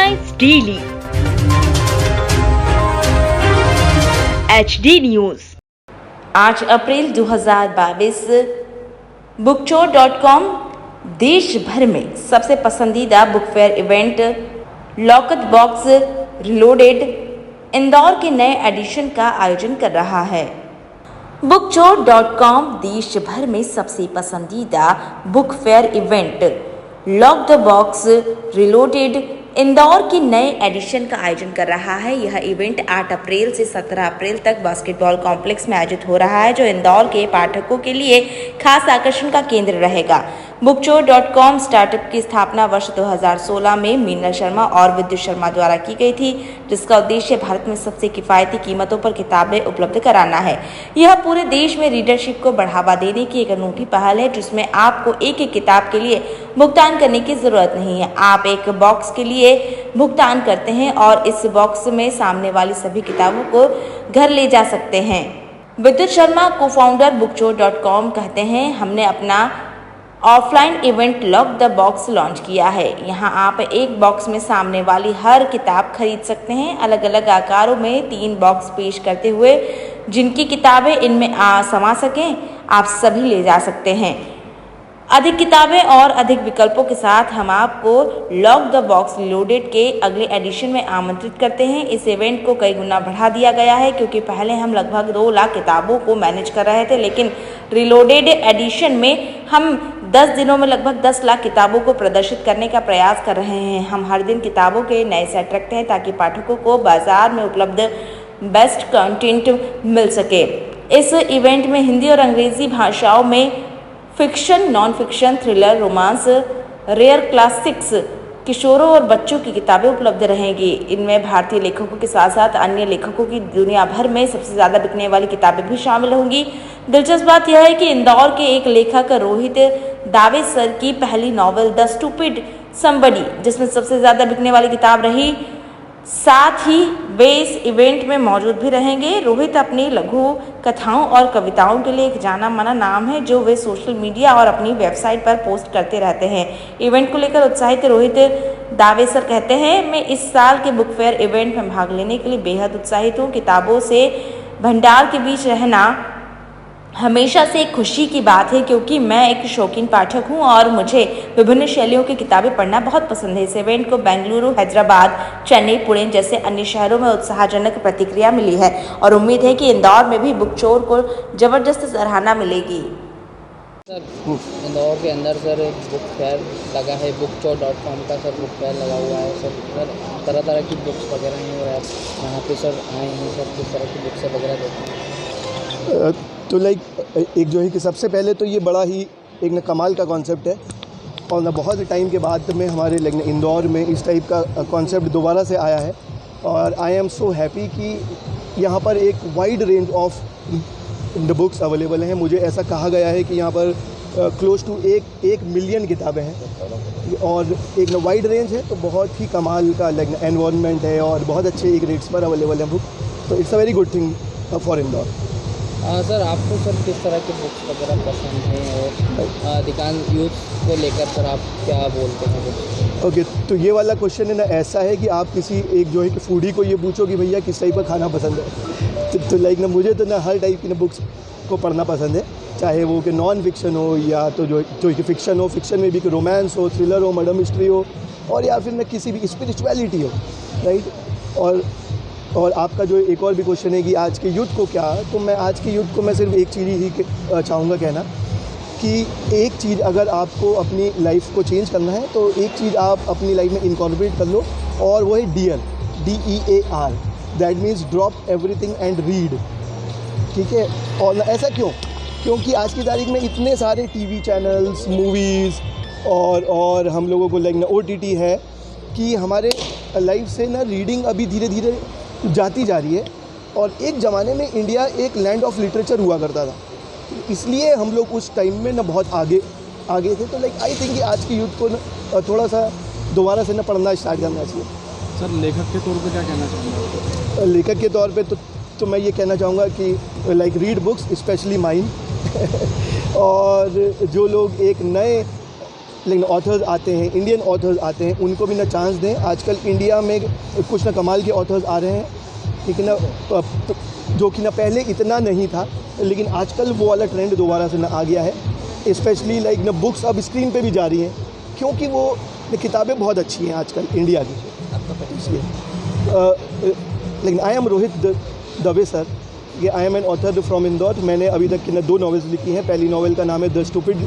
Headlines daily HD news. 8 अप्रैल 2022 bookchor.com देश भर में सबसे पसंदीदा book fair event lock the box reloaded Indore के नए एडिशन का आयोजन कर रहा है। bookchor.com देश भर में सबसे पसंदीदा book fair event lock the box reloaded Indore के नए एडिशन का आयोजन कर रहा है। यह इवेंट 8 अप्रैल से 17 अप्रैल तक बास्केटबॉल कॉम्प्लेक्स में आयोजित हो रहा है, जो इंदौर के पाठकों के लिए खास आकर्षण का केंद्र रहेगा। bookchor.com स्टार्टअप की स्थापना वर्ष 2016 में मीना शर्मा और विद्युत शर्मा द्वारा की गई थी, जिसका उद्देश्य भारत में सबसे किफायती कीमतों पर किताबें उपलब्ध कराना है। यह पूरे देश में रीडरशिप को बढ़ावा देने की एक अनूठी पहल है, जिसमें आपको एक एक किताब के लिए भुगतान करने की जरूरत नहीं है। आप एक बॉक्स के लिए भुगतान करते हैं और इस बॉक्स में सामने वाली सभी किताबों को घर ले जा सकते हैं। विद्युत शर्मा को फाउंडर bookchor.com कहते हैं, हमने अपना offline event lock the box launch किया है। यहाँ आप एक बॉक्स में सामने वाली हर किताब खरीद सकते हैं। अलग अलग आकारों में 3 बॉक्स पेश करते हुए जिनकी किताबें इनमें समा सकें, आप सभी ले जा सकते हैं। अधिक किताबें और अधिक विकल्पों के साथ हम आपको लॉक द बॉक्स रीलोडेड के अगले एडिशन में आमंत्रित करते हैं। इस इवेंट को कई गुना बढ़ा दिया गया है, क्योंकि पहले हम लगभग 2 लाख किताबों को मैनेज कर रहे थे, लेकिन रीलोडेड एडिशन में हम 10 दिनों में लगभग 10 लाख किताबों को प्रदर्शित करने का प्रयास कर रहे हैं। हम हर दिन किताबों के नए सेट रखते हैं ताकि पाठकों को बाजार में उपलब्ध बेस्ट कंटेंट मिल सके। इस इवेंट में हिंदी और अंग्रेजी भाषाओं में fiction, non fiction, thriller, romance, rare classics, किशोरों और बच्चों की किताबें उपलब्ध रहेंगी। इनमें भारतीय लेखकों के साथ साथ अन्य लेखकों की दुनिया भर में सबसे ज़्यादा बिकने वाली किताबें भी शामिल होंगी। दिलचस्प बात यह है कि इंदौर के एक लेखक रोहित दावेसर की पहली नॉवल द स्टूपिड समबडी, जिसमें सबसे ज़्यादा बिकने वाली किताब रही, साथ ही वे इस इवेंट में मौजूद भी रहेंगे। रोहित अपनी लघु कथाओं और कविताओं के लिए एक जाना माना नाम है, जो वे सोशल मीडिया और अपनी वेबसाइट पर पोस्ट करते रहते हैं। इवेंट को लेकर उत्साहित रोहित दावेसर कहते हैं, मैं इस साल के बुक फेयर इवेंट में भाग लेने के लिए बेहद उत्साहित हूँ। किताबों से भंडार के बीच रहना हमेशा से एक खुशी की बात है, क्योंकि मैं एक शौकीन पाठक हूं और मुझे विभिन्न शैलियों की किताबें पढ़ना बहुत पसंद है। इस इवेंट को बेंगलुरु, हैदराबाद, चेन्नई, पुणे जैसे अन्य शहरों में उत्साहजनक प्रतिक्रिया मिली है और उम्मीद है कि इंदौर में भी बुकचोर को जबरदस्त सराहना मिलेगी। सर, इंदौर के अंदर सर एक बुक फेयर लगा है, bookchor.com का सर बुक फेयर लगा हुआ है सर, तरह तरह की बुक्स वगैरह हैं और आप यहाँ पे सर आए हैं सर, किस तरह की बुक्स वगैरह देखते हैं? तो लाइक एक जो है कि सबसे पहले तो ये बड़ा ही एक न कमाल का कॉन्सेप्ट है और ना बहुत टाइम के बाद में हमारे लाइक इंदौर में इस टाइप का कॉन्सेप्ट दोबारा से आया है और आई एम सो हैप्पी कि यहाँ पर एक wide range of the books available हैं। मुझे ऐसा कहा गया है कि यहाँ पर क्लोज टू 1 मिलियन किताबें हैं और एक वाइड रेंज है, तो बहुत ही कमाल का लाइक एनवायरनमेंट है और बहुत अच्छे एक रेट्स पर अवेलेबल है बुक, तो it's a very good thing for Indore. Sir, आपको सर किस तरह के बुक्स वगैरह पसंद हैं और अधिकांश यूथ को लेकर सर आप क्या बोलते हैं? ओके, तो ये वाला क्वेश्चन है ना, ऐसा है कि आप किसी एक जो है कि फूडी को ये पूछो कि भैया किस टाइप का खाना पसंद है, तो लाइक ना मुझे तो ना हर टाइप की ना बुक्स को पढ़ना पसंद है, चाहे वो कि नॉन फिक्शन हो या तो जो कि फिक्शन हो, फिक्शन में भी कि रोमांस हो, थ्रिलर हो, मर्डर मिस्ट्री हो और या फिर ना किसी भी स्पिरिचुअलिटी हो, राइट। और आपका जो एक और भी क्वेश्चन है कि आज के यूथ को क्या, तो मैं आज के यूथ को मैं सिर्फ एक चीज़ ही चाहूँगा कहना कि एक चीज़ अगर आपको अपनी लाइफ को चेंज करना है तो एक चीज़ आप अपनी लाइफ में इनकॉर्पोरेट कर लो और वो है DEAR, DEAR, that means drop everything and read. ठीक है, और ऐसा क्यों? क्योंकि आज की तारीख में इतने सारे TV चैनल्स, मूवीज़ और हम लोगों को लाइक ना OTT है कि हमारे लाइफ से ना रीडिंग अभी धीरे धीरे जाती जा रही है और एक ज़माने में इंडिया एक लैंड ऑफ लिटरेचर हुआ करता था, इसलिए हम लोग उस टाइम में ना बहुत आगे थे। तो लाइक आई थिंक कि आज की यूथ को ना थोड़ा सा दोबारा से ना पढ़ना स्टार्ट करना चाहिए। सर, लेखक के तौर पे क्या कहना चाहूँगा? लेखक के तौर पे तो मैं ये कहना चाहूँगा कि like read books, specially mine और जो लोग एक नए लेकिन ऑथर्स आते हैं, इंडियन ऑथर्स आते हैं, उनको भी ना चांस दें। आजकल इंडिया में कुछ ना कमाल के ऑथर्स आ रहे हैं, ठीक है ना, जो कि ना पहले इतना नहीं था, लेकिन आजकल वो वाला ट्रेंड दोबारा से ना आ गया है। स्पेशली लाइक ना बुक्स अब स्क्रीन पे भी जा रही हैं, क्योंकि वो किताबें बहुत अच्छी हैं आजकल इंडिया की, इसलिए। लेकिन I am Rohit Dave sir, ये I am an author from Indore. मैंने अभी तक की ना 2 नॉवेल्स लिखी हैं। पहली नॉवेल का नाम है द स्टूपिड